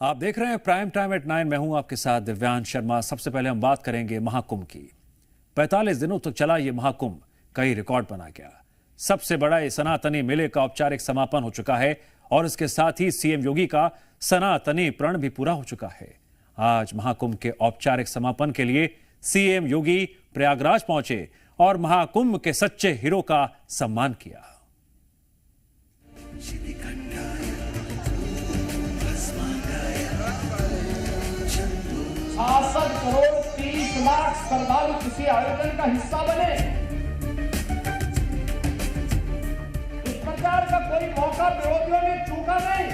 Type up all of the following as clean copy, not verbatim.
आप देख रहे हैं प्राइम टाइम एट 9। मैं हूं आपके साथ दिव्यांश शर्मा। सबसे पहले हम बात करेंगे महाकुंभ की। 45 दिनों तक चला ये महाकुंभ कई रिकॉर्ड बना गया। सबसे बड़ा ये सनातनी मेले का औपचारिक समापन हो चुका है और इसके साथ ही सीएम योगी का सनातनी प्रण भी पूरा हो चुका है। आज महाकुंभ के औपचारिक समापन के लिए सीएम योगी प्रयागराज पहुंचे और महाकुंभ के सच्चे हीरो का सम्मान किया। 66 करोड़ 30 लाख श्रद्धालु किसी आयोजन का हिस्सा बने। दुष्प्रचार का कोई मौका विरोधियों ने चूका नहीं।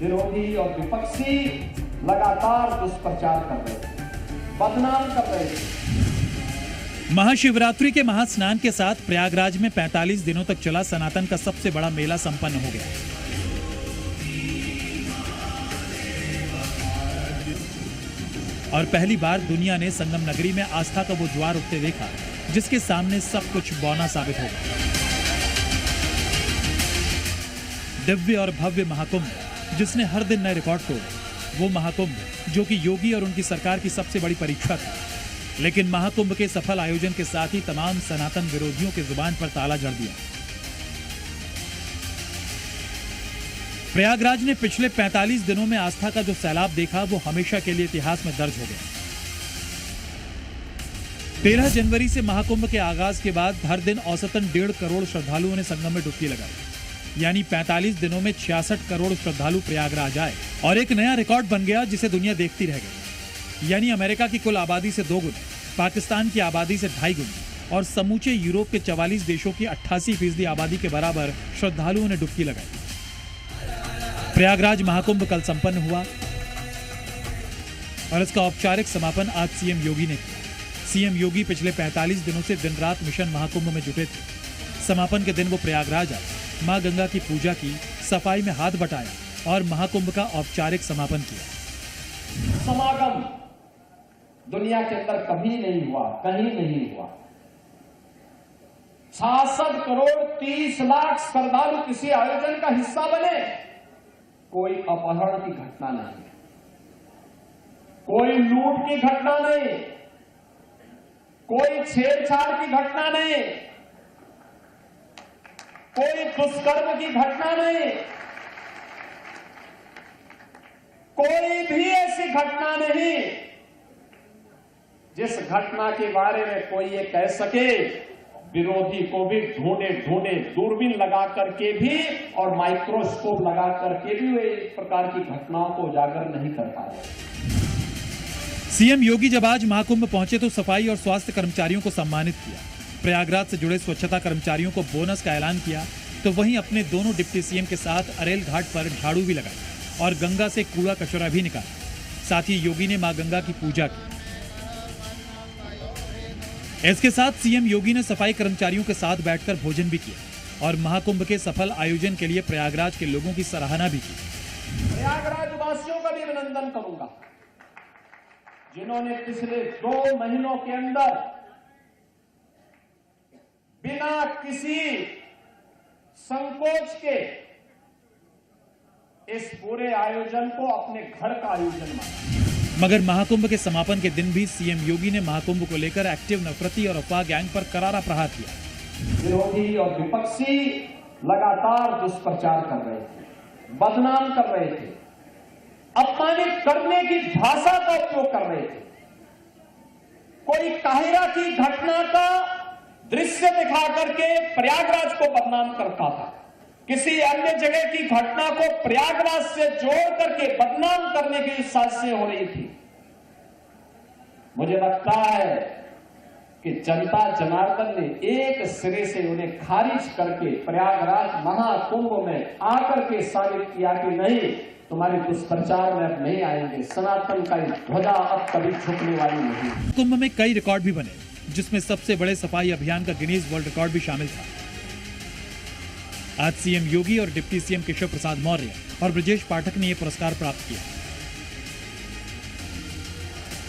विरोधी और विपक्षी लगातार दुष्प्रचार कर रहे थे, बदनाम कर रहे थे। महाशिवरात्रि के महास्नान के साथ प्रयागराज में 45 दिनों तक चला सनातन का सबसे बड़ा मेला संपन्न हो गया। और पहली बार दुनिया ने संगम नगरी में आस्था का वो ज्वार उठते देखा जिसके सामने सब कुछ बौना साबित हो गया। दिव्य और भव्य महाकुंभ जिसने हर दिन नए रिकॉर्ड तोड़े, वो महाकुंभ जो कि योगी और उनकी सरकार की सबसे बड़ी परीक्षा थी। लेकिन महाकुंभ के सफल आयोजन के साथ ही तमाम सनातन विरोधियों की जुबान पर ताला जड़ दिया। प्रयागराज ने पिछले 45 दिनों में आस्था का जो सैलाब देखा वो हमेशा के लिए इतिहास में दर्ज हो गया। 13 जनवरी से महाकुंभ के आगाज के बाद हर दिन औसतन 1.5 करोड़ श्रद्धालुओं ने संगम में डुबकी लगाई। यानी 45 दिनों में 66 करोड़ श्रद्धालु प्रयागराज आए और एक नया रिकॉर्ड बन गया जिसे दुनिया देखती रह गई। यानी अमेरिका की कुल आबादी से 2 गुना, पाकिस्तान की आबादी से 2.5 गुना और समूचे यूरोप के 44 देशों की 88% आबादी के बराबर श्रद्धालुओं ने डुबकी लगाई। प्रयागराज महाकुंभ कल संपन्न हुआ और इसका औपचारिक समापन आज सीएम योगी ने किया। सीएम योगी पिछले 45 दिनों से दिन रात मिशन महाकुंभ में जुटे थे। समापन के दिन वो प्रयागराज आए, मां गंगा की पूजा की, सफाई में हाथ बटाया और महाकुंभ का औपचारिक समापन किया। समागम दुनिया के अंदर कभी नहीं हुआ, कहीं नहीं हुआ। 66 करोड़ 30 लाख श्रद्धालु किसी आयोजन का हिस्सा बने। कोई अपहरण की घटना नहीं, कोई लूट की घटना नहीं, कोई छेड़छाड़ की घटना नहीं, कोई दुष्कर्म की घटना नहीं, कोई भी ऐसी घटना नहीं जिस घटना के बारे में कोई ये कह सके। विरोधी को भी ढूंढे दूरबीन लगा करके भी और माइक्रोस्कोप लगा करके भी वे इस प्रकार की घटनाओं को उजागर नहीं कर पाए। सीएम योगी जब आज महाकुंभ पहुंचे तो सफाई और स्वास्थ्य कर्मचारियों को सम्मानित किया। प्रयागराज से जुड़े स्वच्छता कर्मचारियों को बोनस का ऐलान किया तो वहीं अपने दोनों डिप्टी सीएम के साथ अरेल घाट पर झाड़ू भी लगाई और गंगा से कूड़ा कचरा भी निकाला। साथ ही योगी ने मां गंगा की पूजा की। इसके साथ सीएम योगी ने सफाई कर्मचारियों के साथ बैठकर भोजन भी किया और महाकुंभ के सफल आयोजन के लिए प्रयागराज के लोगों की सराहना भी की। प्रयागराज वासियों का भी अभिनंदन करूंगा जिन्होंने पिछले 2 महीनों के अंदर बिना किसी संकोच के इस पूरे आयोजन को अपने घर का आयोजन माना। मगर महाकुंभ के समापन के दिन भी सीएम योगी ने महाकुंभ को लेकर एक्टिव नफरती और अफवाह गैंग पर करारा प्रहार किया। विरोधी और विपक्षी लगातार दुष्प्रचार कर रहे थे, बदनाम कर रहे थे, अपमानित करने की भाषा का उपयोग कर रहे थे। कोई काहिरा की घटना का दृश्य दिखा करके प्रयागराज को बदनाम करता था, किसी अन्य जगह की घटना को प्रयागराज से जोड़ करके बदनाम करने की साजिशें हो रही थी। मुझे लगता है कि जनता जनार्दन ने एक सिरे से उन्हें खारिज करके प्रयागराज महाकुंभ में आकर के साबित किया कि नहीं, तुम्हारे दुष्प्रचार में अब नहीं आएंगे। सनातन का ध्वजा अब कभी झुकने वाली नहीं। कुंभ में कई रिकॉर्ड भी बने जिसमें सबसे बड़े सफाई अभियान का गिनीज वर्ल्ड रिकॉर्ड भी शामिल था। आज सीएम योगी और डिप्टी सीएम केशव प्रसाद मौर्य और ब्रजेश पाठक ने यह पुरस्कार प्राप्त किया।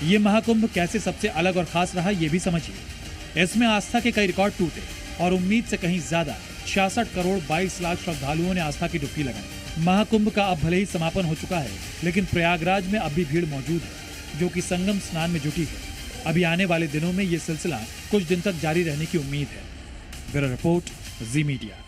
ये महाकुंभ कैसे सबसे अलग और खास रहा ये भी समझिए। इसमें आस्था के कई रिकॉर्ड टूटे और उम्मीद से कहीं ज्यादा 66 करोड़ 22 लाख श्रद्धालुओं ने आस्था की डुबकी लगाई। महाकुंभ का अब भले ही समापन हो चुका है, लेकिन प्रयागराज में अब भी भीड़ मौजूद है, जो कि संगम स्नान में जुटी है। अभी आने वाले दिनों में ये सिलसिला कुछ दिन तक जारी रहने की उम्मीद है। ब्यूरो रिपोर्ट, जी मीडिया।